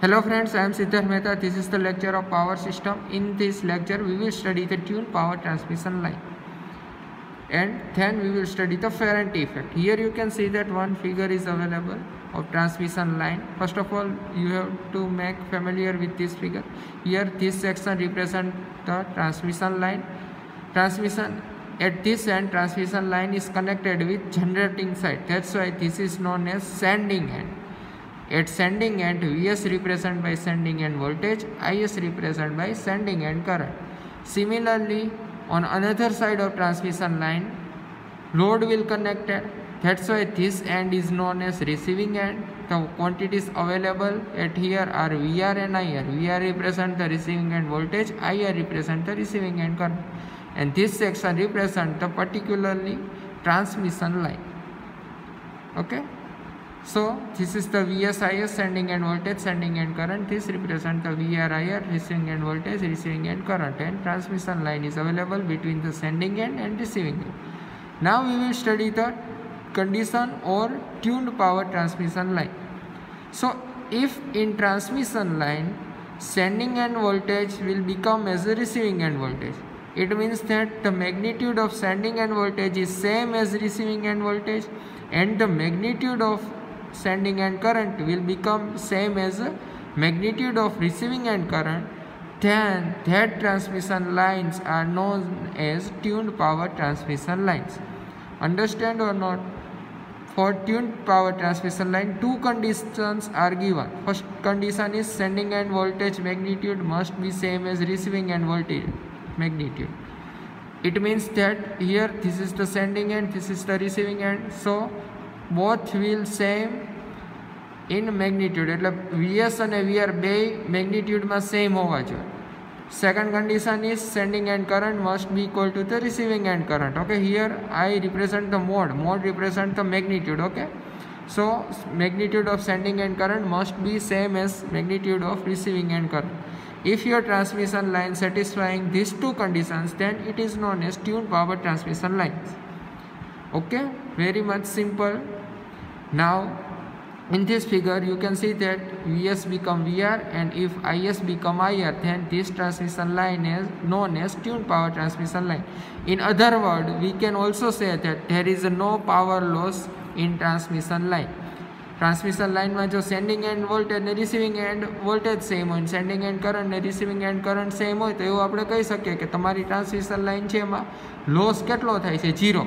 Hello friends, I am Siddharth Mehta. This is the lecture of power system. In this lecture, we will study the tuned power transmission line, and then we will study the Faraday effect. Here you can see that one figure is available of transmission line. First of all, you have to make familiar with this figure. Here, this section represents the transmission line. Transmission at this end, transmission line is connected with generating side. That's why this is known as sending end. At sending end, Vs represented by sending end voltage, Is represented by sending end current. Similarly, on another side of transmission line, load will connected. That's why this end is known as receiving end. The quantities available at here are Vr and Ir. Vr represent the receiving end voltage, Ir represent the receiving end current. And this section represent the particularly transmission line. Okay. So this is the VSIS sending end voltage, sending end current. This represents the VRIR receiving end voltage, receiving end current, and transmission line is available between the sending end and receiving end. Now we will study the condition or tuned power transmission line. So if in transmission line sending end voltage will become as the receiving end voltage, it means that the magnitude of sending end voltage is same as receiving end voltage, and the magnitude of sending end current will become same as magnitude of receiving end current, then that transmission lines are known as tuned power transmission lines. Understand or not? For tuned power transmission line, two conditions are given. First condition is sending end voltage magnitude must be same as receiving end voltage magnitude. It means that here this is the sending end, this is the receiving end, so both will same in magnitude. એટલે Vs અને Vr બે મેગ્નિટ્યુડમાં same હોવા જોઈએ. Second condition is sending end current must be equal to the receiving end current. Okay, here I represent the mode represent the magnitude. Okay, so magnitude of sending end current must be same as magnitude of receiving end current. If your transmission line satisfying these two conditions, then it is known as tuned power transmission lines. Okay, very much simple. Now in this figure you can see that Vs become Vr, and if Is become Ir, then this transmission line is known as tuned power transmission line. In other words, we can also say that there is no power loss in transmission line. Transmission line માં જો sending end voltage ને receiving end voltage same હોય, sending end current ને receiving end current same હોય, તો એવું આપણે કહી શકીએ કે તમારી ટ્રાન્સમિશન લાઇન છે એમાં લોસ કેટલો થાય છે? 0.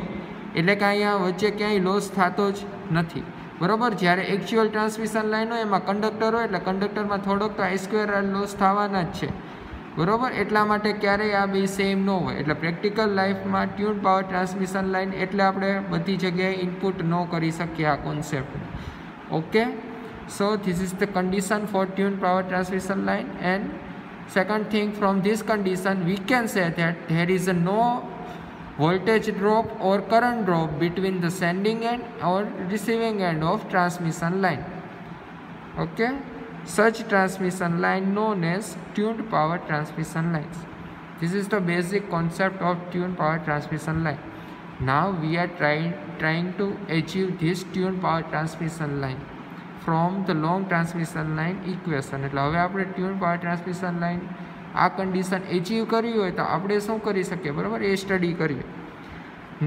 એટલે કે અહીંયા વચ્ચે ક્યાંય લોસ થતો જ નથી, બરોબર. જ્યારે એક્ચ્યુઅલ ટ્રાન્સમિશન લાઇન હોય એમાં કંડક્ટર હોય એટલે કંડક્ટરમાં થોડોક તો I² લોસ થવાના જ છે, બરોબર. એટલા માટે ક્યારેય આ બે સેમ ન હોય. એટલે પ્રેક્ટિકલ લાઈફમાં ટ્યુન પાવર ટ્રાન્સમિશન લાઇન એટલે આપણે બધી જગ્યાએ ઇનપુટ ન કરી શકીએ આ concept. Okay, so this is the condition for tuned power transmission line, and second thing, from this condition we can say that there is no voltage drop or current drop between the sending end or receiving end of transmission line. Okay, such transmission line known as tuned power transmission lines. This is the basic concept of tuned power transmission line. Now we are trying to achieve this tuned power transmission line from the long transmission line equation. એટલે હવે આપણે tuned power transmission line આ condition achieve કરવી હોય તો આપણે શું કરી શકીએ, બરાબર? એ સ્ટડી કરીએ.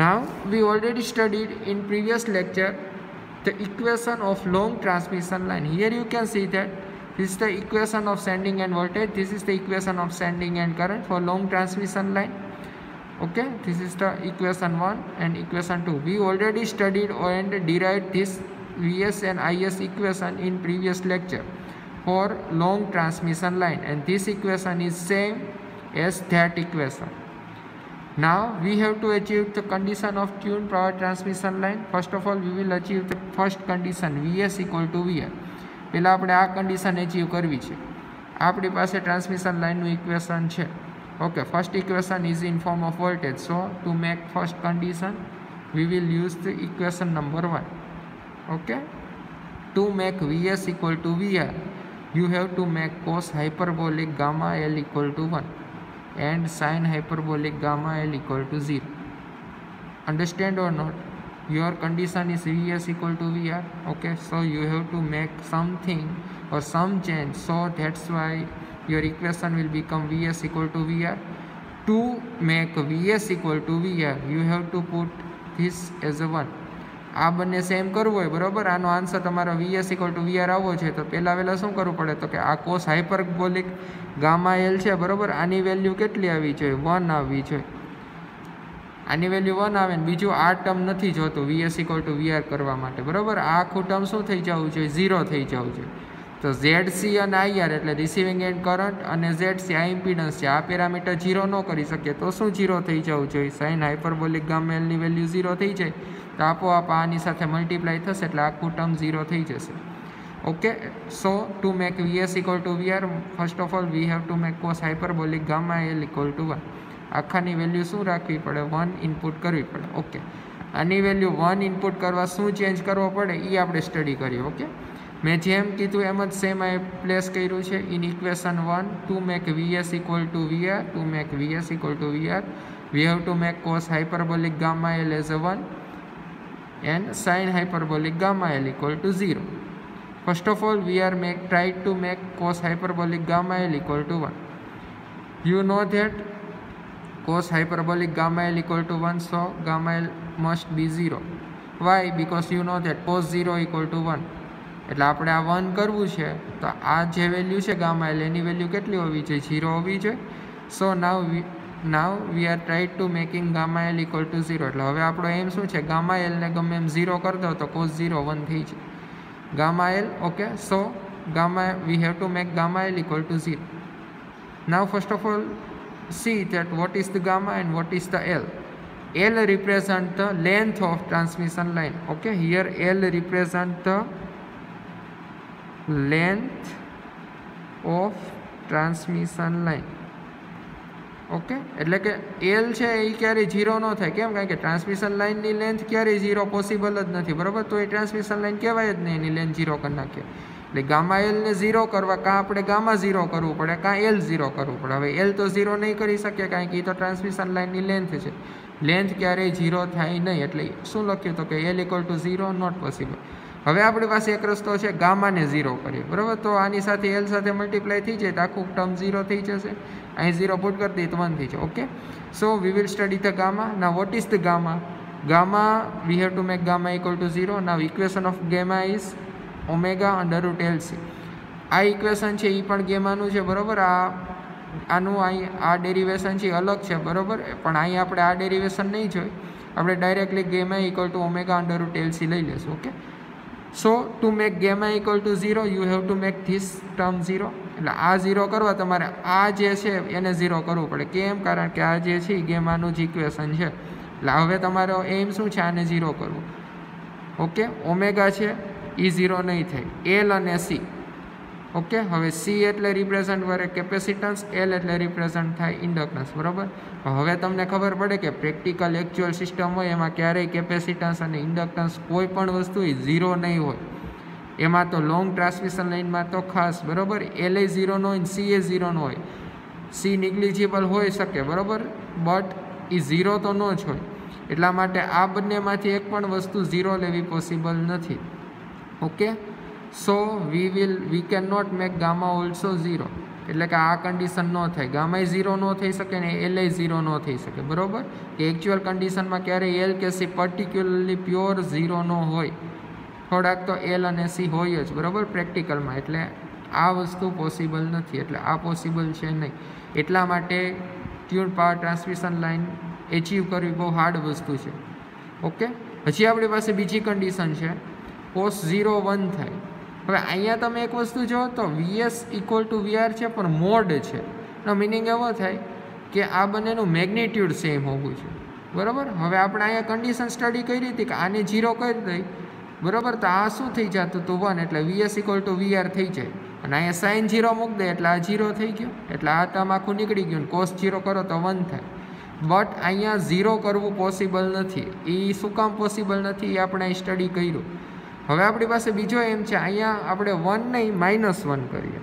Now we already studied in previous lecture the equation of long transmission line. Here you can see that this is the equation of sending end voltage, this is the equation of sending end current for long transmission line. Okay, this is the equation 1 and equation 2. We already studied and derived this Vs and Is equation in previous lecture for long transmission line, and this equation is same as that equation. Now we have to achieve the condition of tuned power transmission line. First of all, we will achieve the first condition, Vs equal to Vr. પહેલા આપણે આ condition achieve કરવી છે. આપણી પાસે transmission line નું equation છે. Okay, first equation is in form of voltage, so to make first condition we will use the equation number 1. Okay, to make Vs equal to Vr, you have to make cos hyperbolic gamma L equal to 1 and sin hyperbolic gamma L equal to 0. Understand or not? your condition is Vs equal to Vr. Okay, so you have to make something or some change, so that's why your equation will become Vs equal to Vr. To make Vs equal to Vr, you have to put this as a 1. આ બંને same કરવું હોય, બરાબર. આનો answer તમારો Vs equal to VR આવવો છે, તો પહેલાં શું કરવું પડે, તો કે આ કોસ હાઇપરબોલિક ગામા એલ છે, બરાબર. આની વેલ્યુ કેટલી આવવી જોઈએ? 1 આવવી જોઈએ. આની વેલ્યુ 1 આવે ને બીજું આ ટર્મ નથી જોતું Vs ઇક્વલ ટુ વીઆર કરવા માટે, બરાબર. આ આખું ટર્મ શું થઈ જવું જોઈએ? 0 થઈ જવું જોઈએ. તો ZC અને IR એટલે રિસીવિંગ એન્ડ કરંટ અને ZC આ ઇમ્પિડન્સ છે, આ પેરામીટર 0 ન કરી શકીએ તો શું 0 થઈ જવું જોઈએ? સાઇન હાઇપરબોલિક ગામા એલની વેલ્યુ 0 થઈ જાય તો આપોઆપ આની સાથે મલ્ટીપ્લાય થશે એટલે આખું ટર્મ 0 થઈ જશે. Okay, so to make Vs equal to VR, first of all we have to make cos hyperbolic gamma L equal to 1. આખાની વેલ્યુ શું રાખવી પડે? 1 ઇનપુટ કરવી પડે. ઓકે, આની વેલ્યુ 1 ઇનપુટ કરવા શું ચેન્જ કરવો પડે એ આપણે સ્ટડી કરીએ. ઓકે, મેં જેમ કીધું એમ જ સેમ આ પ્લેસ કર્યું છે in equation 1. Two make Vs equal to VR, two make Vs equal to VR, V have to make cos hyperbolic gamma L as a 1 and sin hyperbolic gamma L equal to 0. First of all, we are try to make cos hyperbolic gamma L equal to 1. You know that cos hyperbolic gamma L equal to 1, so gamma L must be 0. Why? Because you know that cos 0 equal to 1. એટલે આપણે આ 1 કરવું છે તો આ જે value છે gamma L એની value કેટલી હોવી જોઈએ? 0 હોવી જોઈએ. So now we are try to making gamma L equal to 0. એટલે હવે આપણો એમ શું છે? ગામા એલને ગમે એમ 0 કરી દો તો કોસ 0 1 થઈ જાય gamma L. Okay, so gamma V have to make gamma L equal to 0. Now first of all see that what is the gamma and what is the L. L represent the length of transmission line. Okay, here L represent the length of transmission line. Okay, એટલે કે L છે એ ક્યારેય 0 ન થાય. કેમ? કારણ કે transmission લાઇનની લેન્થ ક્યારેય 0 પોસિબલ જ નથી, બરાબર. તો એ ટ્રાન્સમિશન લાઇન કહેવાય જ નહીં, એની લેન્થ 0 કરી નાખીએ. એટલે ગામા એલને 0 કરવા કાં આપણે ગામા 0 કરવું પડે કાં એલ 0 કરવું પડે. હવે એલ તો 0 નહીં કરી શકીએ કારણ કે એ તો ટ્રાન્સમિશન લાઇનની લેન્થ છે, લેન્થ ક્યારેય 0 થાય નહીં. એટલે શું લખ્યું? તો કે L equal to 0 not possible. હવે આપણી પાસે એક રસ્તો છે, ગામાને 0 કરીએ, બરાબર. તો આની સાથે એલ સાથે મલ્ટીપ્લાય થઈ જાય તો આખું ટર્મ 0 થઈ જશે. અહીં 0 પુટ કરી દઈએ તો 1 થઈ જાય. Okay, so we will study the gamma. Now what is the gamma? Gamma V have to make gamma equal to 0. Now equation of gamma is omega under route LC. આ equation છે એ પણ ગેમાનું છે, બરાબર. આનું અહીં આ ડેરિવેશન છે અલગ છે, બરાબર. પણ અહીં આપણે આ ડેરિવેશન નહીં જોઈ, આપણે directly gamma equal to omega under route LC લઈ લઈશું. Okay, so to make gamma equal to 0 you have to make this term 0. એટલે આ 0 કરવા તમારે આ જે છે એને 0 કરવું પડે. કેમ? કારણ કે આ જે છે એ ગેમાનું જ ઇક્વેશન છે. એટલે હવે તમારો એમ શું છે? આને 0 કરવું. ઓકે, ઓમેગા છે એ 0 નહીં થાય. એલ અને સી. ઓકે, હવે સી એટલે રિપ્રેઝન્ટ કરે કેપેસિટન્સ, એલ એટલે રિપ્રેઝન્ટ થાય ઇન્ડક્ટન્સ, બરાબર. હવે તમને ખબર પડે કે પ્રેક્ટિકલ એકચ્યુઅલ સિસ્ટમ હોય એમાં ક્યારેય કેપેસિટન્સ અને ઇન્ડક્ટન્સ કોઈ પણ વસ્તુ 0 નહીં હોય. એમાં તો લોંગ ટ્રાન્સમિશન લાઇનમાં તો ખાસ, બરાબર. એલ એ 0 ન હોય, સી એ 0 ન હોય. સી નિગ્લિજિબલ હોઈ શકે, બરાબર, બટ એ 0 તો ન જ હોય. એટલા માટે આ બંનેમાંથી એક પણ વસ્તુ 0 લેવી પોસિબલ નથી. Okay, so we can not make gamma also 0. એટલે કે આ કન્ડિશન ન થાય. ગામા 0 ન થઈ શકે ને એલ એ 0 ન થઈ શકે, બરાબર. કે એકચ્યુઅલ કન્ડિશનમાં ક્યારેય L K C particularly pure 0 ન હોય. થોડાક તો એલ અને સી હોય જ, બરાબર, પ્રેક્ટિકલમાં. એટલે આ વસ્તુ પોસિબલ નથી. એટલે આ પોસિબલ છે નહીં. એટલા માટે tune power transmission line achieve કરવી બહુ હાર્ડ વસ્તુ છે. ઓકે, હજી આપણી પાસે બીજી કન્ડિશન છે, કોસ 0 1 થાય. હવે અહીંયા તમે એક વસ્તુ જો તો Vs ઇક્વલ ટુ વીઆર છે પણ મોડ છે. એનો મિનિંગ એવો થાય કે આ બંનેનું મેગ્નિટ્યુડ સેમ હોવું છે, બરાબર. હવે આપણે અહીંયા કન્ડિશન સ્ટડી કરી હતી કે આને 0 કરી દઈ, બરાબર. તો આ શું થઈ જતું હતું? 1. એટલે Vs ઇક્વલ ટુ વીઆર થઈ જાય. અને અહીંયા સાઇન 0 મૂકી દે એટલે આ 0 થઈ ગયો. એટલે આ ટર્મ આખું નીકળી ગયું. કોસ 0 કરો તો 1 થાય. બટ અહીંયા 0 કરવું પોસિબલ નથી. એ શું કામ પોસિબલ નથી એ આપણે અહીં સ્ટડી કર્યું. હવે આપણી પાસે બીજો એમ છે, અહીંયા આપણે 1 નહીં -1 કરીએ.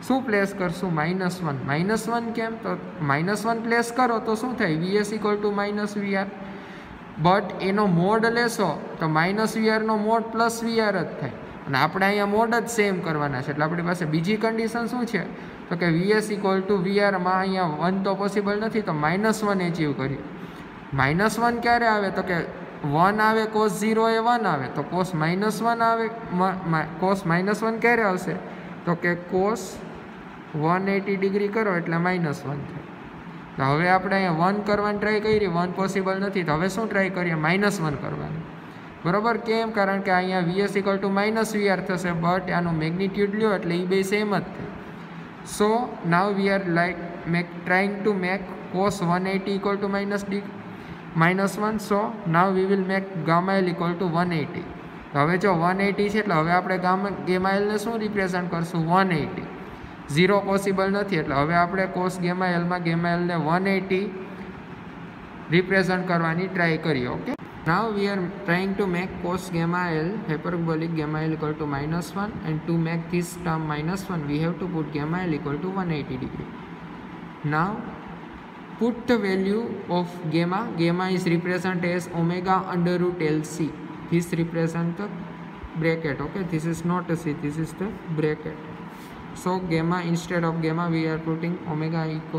શું પ્લેસ કરશું? -1. -1 કેમ? તો -1 પ્લેસ કરો તો શું થાય? Vs equal to -VR. But એનો મોડ લેશો તો -VR મોડ +VR જ થાય, અને આપણે અહીંયા મોડ જ સેમ કરવાના છે. એટલે આપણી પાસે બીજી કન્ડિશન શું છે તો કે VS = VR માં અહીંયા 1 તો પોસિબલ નથી, તો -1 એચીવ કરીએ. -1 ક્યારે આવે તો કે 1 આવે cos 0 એ 1 આવે, તો cos -1 આવે. cos -1 ક્યારે આવશે તો કે cos 180 ડિગ્રી કરો એટલે -1 થાય. તો હવે આપણે અહીંયા 1 કરવાની ટ્રાય કરી, 1 પોસિબલ નથી, તો હવે શું ટ્રાય કરીએ, -1 કરવાની. બરાબર, કેમ? કારણ કે અહીંયા VS = -VR થશે, બટ આનું મેગ્નિટ્યુડ લ્યો એટલે એ બે સેમ જ થાય. So now we are trying to make cos 180 = -1. So now we will make gamma L = 180. હવે જો 180 છે એટલે હવે આપણે ગામા L ને શું રિપ્રેઝન્ટ કરશું, 180. 0 પોસિબલ નથી, એટલે હવે આપણે cos ગામા L માં ગામા L ને 180 રિપ્રેઝન્ટ કરવાની ટ્રાય કરીએ. Okay, now we are trying to make cos gamma L hyperbolic gamma L = -1, and to make this term -1 we have to put gamma L = 180 degree. Now put the value of gamma. Gamma is represented as omega √LC. This represents the bracket. Okay, this is not a C, this is the bracket. So gamma, instead of gamma we are putting omega into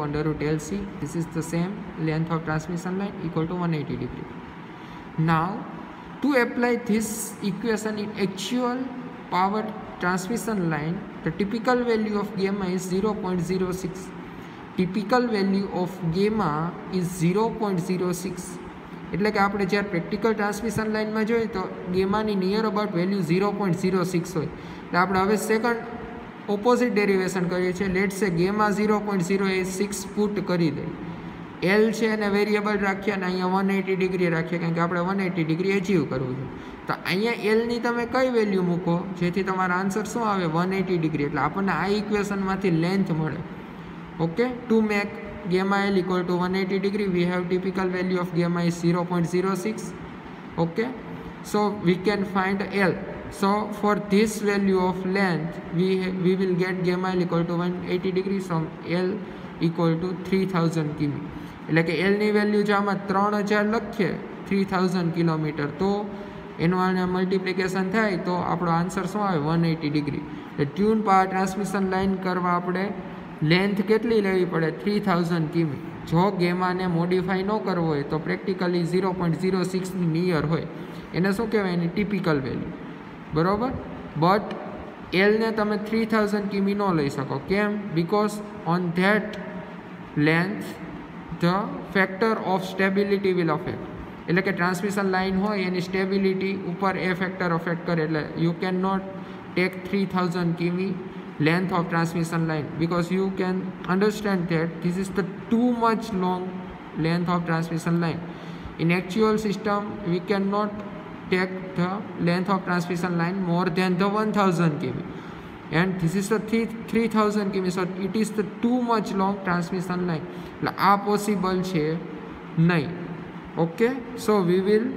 √LC. This is the same length of transmission line equal to 180 degree. Now to apply this equation in actual power transmission line, the typical value of gamma is 0.06. Typical value of gamma is 0.06. એટલે કે આપણે જ્યારે practical transmission લાઇનમાં જોઈએ તો ગેમાની near about value 0.06 હોય. એટલે આપણે હવે સેકન્ડ ઓપોઝિટ ડેરિવેશન કરીએ છીએ. લેટ સે ગેમા 0.06 પુટ કરી દઈએ. એલ છે એને વેરિયેબલ રાખીએ અને અહીંયા 180 ડિગ્રી રાખીએ, કારણ કે આપણે 180 ડિગ્રી અચીવ કરવું છે. તો અહીંયા એલની તમે કઈ વેલ્યુ મૂકો જેથી તમારો આન્સર શું આવે, 180 ડિગ્રી. એટલે આપણને આ ઇક્વેશનમાંથી લેન્થ મળે. Okay, to make gamma L = 180 degree we have typical value of gamma is 0.06. okay, so we can find L. So for this value of length we will get gamma L = 180 degree. So L = 3000 km. એટલે કે L ની value જો આમાં 3000 લખીએ 3000 kilometre, તો એનું આને multiplication થાય તો આપણો આન્સર શું આવે, 180 ડિગ્રી. એટલે ટ્યુન પાવર ટ્રાન્સમિશન લાઇન કરવા આપણે લેન્થ કેટલી લેવી પડે, 3000 કિમી. જો ગેમાને મોડિફાઈ ન કરવો હોય તો પ્રેક્ટિકલી 0.06 ની નિયર હોય, એને શું કહેવાય, એની ટિપિકલ વેલ્યુ. બરાબર, બટ એલને તમે 3000 કિમી ન લઈ શકો. કેમ? Because on that length the factor of stability will affect. એટલે કે ટ્રાન્સમિશન લાઇન હોય એની સ્ટેબિલિટી ઉપર એ ફેક્ટર અફેક્ટ કરે. એટલે યુ કેન નોટ ટેક 3000 કિમી length of transmission line, because you can understand that this is the too much long length of transmission line. In actual system we cannot take the length of transmission line more than the 1000 km, and this is the 3000 km, so it is the too much long transmission line. એટલે આ possible છે નહીં. Okay, so we will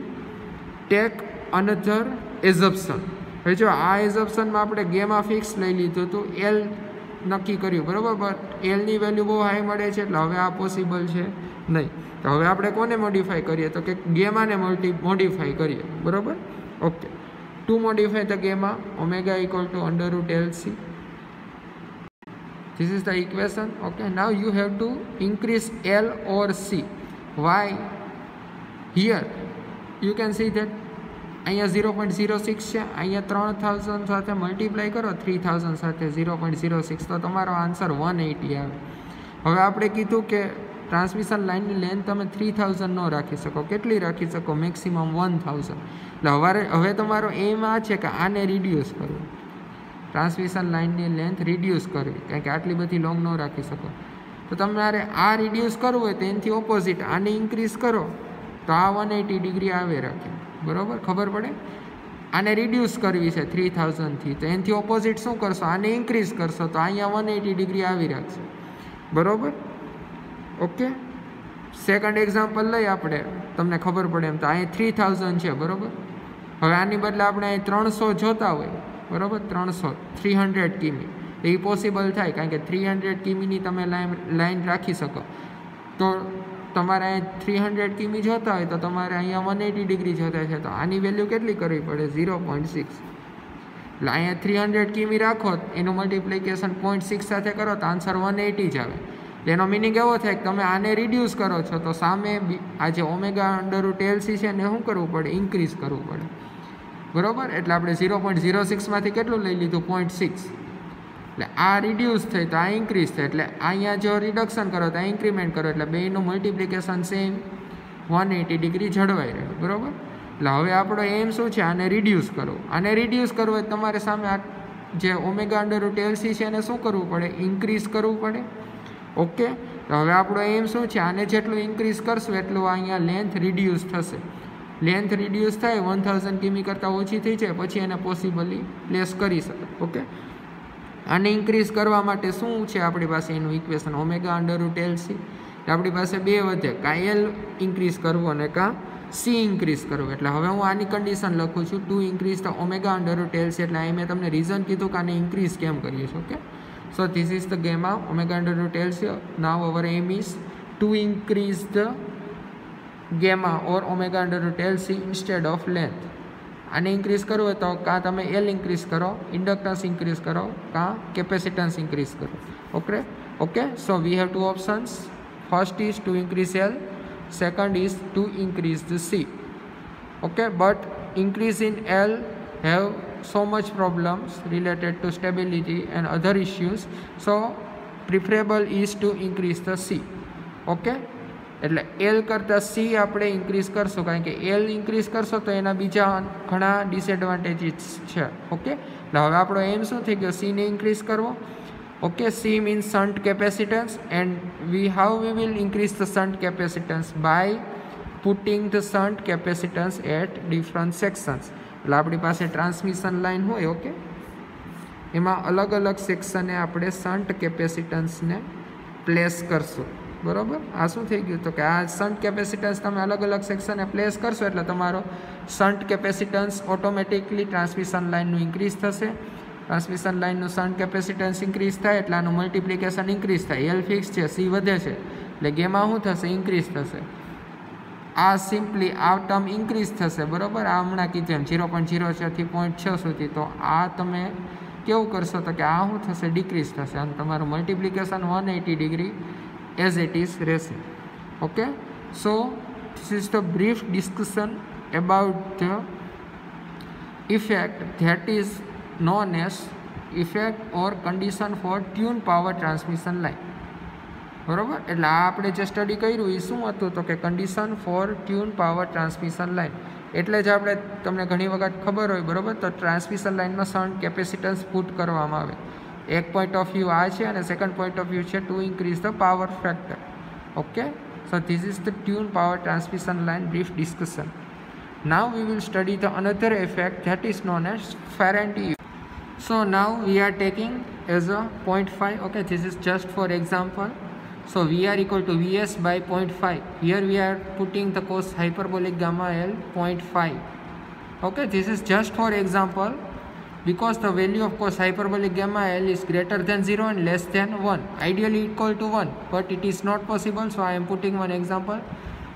take another assumption. હવે જો આ એઝપ્શનમાં આપણે gamma fix લઈ લીધું હતું, એલ નક્કી કર્યું, બરાબર, બટ એલની વેલ્યુ બહુ હાઈ મળે છે, એટલે હવે આ પોસિબલ છે નહીં. તો હવે આપણે કોને મોડિફાઈ કરીએ તો કે ગેમાને મોડિફાઈ કરીએ. બરાબર, okay. To modify the gamma, omega = √LC. This is the equation. Okay, now you have to increase L or C. Why? Here you can see that અહીંયા 0.06 છે, અહીંયા 3000 સાથે મલ્ટીપ્લાય કરો 3000 સાથે 0.06, તો તમારો આન્સર 180 આવે. હવે આપણે કીધું કે ટ્રાન્સમિશન લાઇનની લેન્થ તમે 3000 ન રાખી શકો. કેટલી રાખી શકો? મેક્સિમમ 1000. એટલે હવે તમારો એમ આ છે કે આને રિડ્યુસ કરવું, ટ્રાન્સમિશન લાઇનની લેન્થ રિડ્યુસ કરવી, કારણ કે આટલી બધી લોંગ ન રાખી શકો. તો તમારે આ રિડ્યુસ કરવું હોય તો એનાથી ઓપોઝિટ આને ઇન્ક્રીઝ કરો તો આ 180 ડિગ્રી આવે રાખે. બરાબર, ખબર પડે? આને રિડ્યુસ કરવી છે 3000થી, તો એનાથી ઓપોઝિટ શું કરશો, આને ઇન્ક્રીઝ કરશો તો અહીંયા 180 ડિગ્રી આવી રાખશે. બરાબર, ઓકે. સેકન્ડ એક્ઝામ્પલ લઈ આપણે, તમને ખબર પડે એમ. તો અહીં 3000 છે, બરાબર. હવે આની બદલે આપણે અહીં 300 જોતા હોય, બરાબર, 300 કિમી, તો એ પોસિબલ થાય, કારણ કે 300 કિમીની તમે લાઈન રાખી શકો. તો તમારે અહીં 300 કિમી જોતા હોય તો તમારે અહીંયા 180 ડિગ્રી જોતા છે, તો આની વેલ્યુ કેટલી કરવી પડે? 0.6. એટલે અહીંયા 300 કિમી રાખો, એનું મલ્ટિપ્લિકેશન 0.6 સાથે કરો તો આન્સર 180 જ આવે. એનો મિનિંગ એવો થાય કે તમે આને રિડ્યુસ કરો છો તો સામે આ જે ઓમેગા અંડર રૂટ એલસી છે એને શું કરવું પડે? ઇન્ક્રીઝ કરવું પડે, બરાબર. એટલે આપણે 0.06માંથી કેટલું લઈ લીધું? 0.6. એટલે આ રિડ્યુસ થઈ તો આ ઇન્ક્રીઝ થાય, એટલે અહીંયા જો રિડક્શન કરો તો આ ઇન્ક્રીમેન્ટ કરો, એટલે બેયનું મલ્ટિપ્લિકેશન સેમ 180 ડિગ્રી જળવાઈ રહે, બરાબર. એટલે હવે આપણો એમ શું છે? આને રિડ્યુસ કરવું. આને રિડ્યુસ કરવું હોય તમારે સામે આ જે ઓમેગા અંડર રૂટ એલસી છે એને શું કરવું પડે? ઇન્ક્રીઝ કરવું પડે. ઓકે, તો હવે આપણો એમ શું છે? આને જેટલું ઇન્ક્રીઝ કરશું એટલું અહીંયા લેન્થ રિડ્યુસ થશે. લેન્થ રિડ્યુસ થાય 1000 કિમી કરતાં ઓછી થઈ જાય પછી એને પોસિબલી પ્લેસ કરી શકે. ઓકે, આને ઇન્ક્રીઝ કરવા માટે શું છે આપણી પાસે? એનું equation omega under root LC. આપણી પાસે બે વધે, કાં એલ ઇન્ક્રીઝ કરવું અને કાં સી ઇન્ક્રીઝ કરવું. એટલે હવે હું આની કન્ડિશન લખું છું, to increase the omega under root LC. એટલે અહીં મેં તમને રીઝન કીધું કે આને ઇન્ક્રીઝ કેમ કરીએ છીએ. Okay, so this is the gamma omega under root LC. Now our aim is to increase the gamma or omega under root LC instead of length. આને ઇન્ક્રીઝ કરવું હોય તો કાં તમે એલ ઇન્ક્રીઝ કરો, ઇન્ડક્ટન્સ ઇન્ક્રીઝ કરો, કાં capacitance increase કરો. Okay, so V have two options. First is two increase L, second is two increase the sea. Okay, but increase in L have so much problems related to stability and other issues, so preferable is to increase the C. Okay, એટલે L કરતાં C આપણે increase કરશું, કારણ કે L increase કરશો તો એના બીજા ઘણા ડિસએડવાન્ટેજીસ છે. ઓકે, એટલે હવે આપણો એમ શું થઈ ગયો? C ને ઇન્ક્રીઝ કરવો. Okay, C means shunt capacitance, and how we will increase the shunt capacitance? By putting the shunt capacitance at different sections. એટલે આપણી પાસે ટ્રાન્સમિશન લાઇન હોય, ઓકે, એમાં અલગ અલગ સેક્શને આપણે શન્ટ કેપેસિટન્સને પ્લેસ કરશું, બરાબર. આ શું થઈ ગયું? તો કે આ શન્ટ કેપેસિટન્સ તમે અલગ અલગ સેક્શને પ્લેસ કરશો એટલે તમારો શન્ટ કેપેસિટન્સ ઓટોમેટિકલી ટ્રાન્સમિશન લાઇનનું ઇન્ક્રીઝ થશે. ટ્રાન્સમિશન લાઇનનું શન્ટ કેપેસિટન્સ ઇન્ક્રીઝ થાય એટલે આનું મલ્ટિપ્લિકેશન ઇન્ક્રીઝ થાય. એલ ફિક્સ છે, સી વધે છે, એટલે ગેમા શું થશે? ઇન્ક્રીઝ થશે. આ સિમ્પલી આ ટર્મ ઇન્ક્રીઝ થશે, બરાબર. આ હમણાં કીધું એમ 0.06થી 0.6 સુધી. તો આ તમે કેવું કરશો? તો કે આ શું થશે? ડિક્રીઝ થશે, અને તમારું multiplication 180 degree as it is રહેશે. Okay, so this is the brief discussion about the effect that is known as effect or condition for tuned power transmission line. બરાબર. એટલે આ આપણે જે સ્ટડી કર્યું એ શું હતું? તો કે condition for tune power transmission line. એટલે જ આપણે તમને ઘણી વખત ખબર હોય, બરાબર, તો ટ્રાન્સમિશન લાઇનમાં શન્ટ કેપેસિટન્સ પુટ કરવામાં આવે. એક પોઈન્ટ ઓફ વ્યૂ આ છે અને સેકન્ડ પોઈન્ટ ઓફ વ્યૂ છે two increase the power factor. Okay, so this is the tune power transmission line brief discussion. Now we will study the another effect that is known as Faraday. So now we are taking as a 0.5. Okay, this is just for example. So VR equal to Vs by 0.5. Here we are putting the cos hyperbolic gamma L 0.5. Okay, this is just for example because the value of cos hyperbolic gamma L is greater than 0 and less than 1. Ideally equal to 1, but it is not possible. So I am putting one example.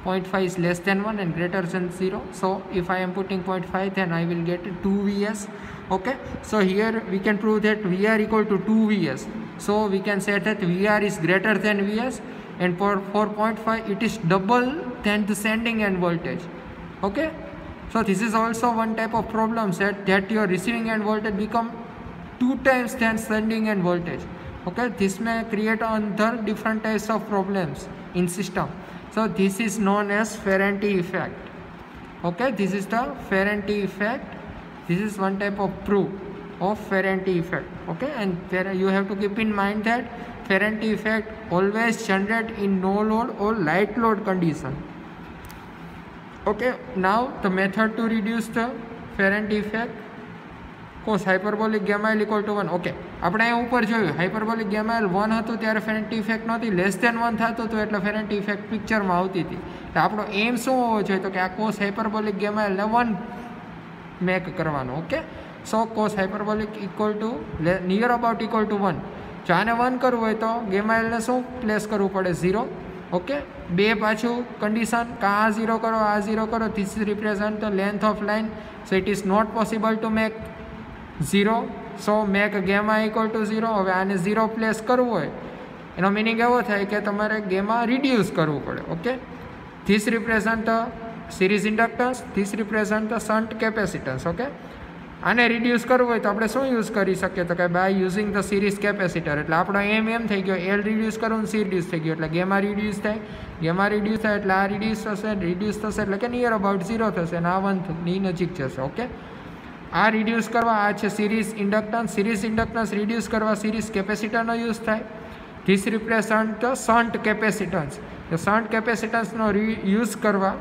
0.5 is less than 1 and greater than 0. So if I am putting 0.5, then I will get 2 Vs. Okay, so here we can prove that VR equal to 2 Vs. So we can say that VR is greater than Vs, and for 0.5 it is double than the sending end voltage. Okay, so this is also one type of problem that your receiving end voltage become 2 times than sending end voltage. Okay, this may create other different types of problems in system. So this is known as Faraday effect. Okay, this is the Faraday effect. This is one type of proof of Faraday effect. Okay, and you have to keep in mind that Faraday effect always generate in no load or light load condition. Okay, now the method to reduce the Faraday effect. cos hyperbolic gamma L equal to 1. Okay, આપણે અહીંયા ઉપર જોયું hyperbolic gamma L 1 હતું ત્યારે ફેરેન્ટી effect નહોતી, less than 1 થતું હતું એટલે ફેરેન્ટી ઇફેક્ટ પિક્ચરમાં આવતી હતી. તો આપણો એમ શું હોવો જોઈએ? તો કે આ કોસ હાઇપરબોલિક ગેમા L ને 1 મેક કરવાનું. Okay, so cos hyperbolic equal to near about equal to 1. જો આને 1 કરવું હોય તો ગેમા L ને શું પ્લેસ કરવું પડે? 0. ઓકે, બે પાછું કન્ડિશન કે આ 0 કરો, આ 0 કરો, this represent the length of line, so it is not possible to make 0, so make gamma equal to 0. હવે આને 0 પ્લેસ કરવું હોય એનો મિનિંગ એવો થાય કે તમારે ગેમા રિડ્યુસ કરવું પડે. Okay, this represent the series inductance, this represent the shunt capacitance. Okay, આને રિડ્યુસ કરવું હોય તો આપણે શું યુઝ કરી શકીએ તો કે by using the series capacitor. એટલે આપણો એમ થઈ ગયો એલ રિડ્યુસ કરવું, સી રિડ્યુસ થઈ ગયો એટલે ગેમા રિડ્યુસ થાય. ગેમા રિડ્યુસ થાય એટલે આ રિડ્યુસ થશે એટલે કે નિયર અબાઉટ 0 થશે અને આ 1 ની નજીક જશે. ઓકે, આ રિડ્યુસ કરવા આ છે series inductance. Series inductance reduce કરવા સિરીઝ કેપેસિટરનો યુઝ થાય. This represent the shunt capacitance. તો શન્ટ કેપેસિટન્સનો યુઝ કરવા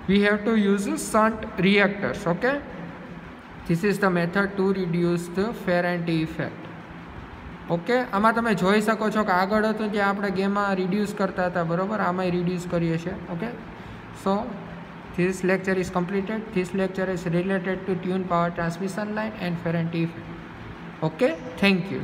we have to use shunt reactors. Okay, this is the method to reduce the Ferranti effect. Okay, આમાં તમે જોઈ શકો છો કે આગળ હતું ત્યાં આપણે ગેમા રિડ્યુસ કરતા હતા, બરાબર, આમાંય રિડ્યુસ કરીએ છીએ. Okay, so this lecture is completed. This lecture is related to tune power transmission line and Ferranti effect. Okay, thank you.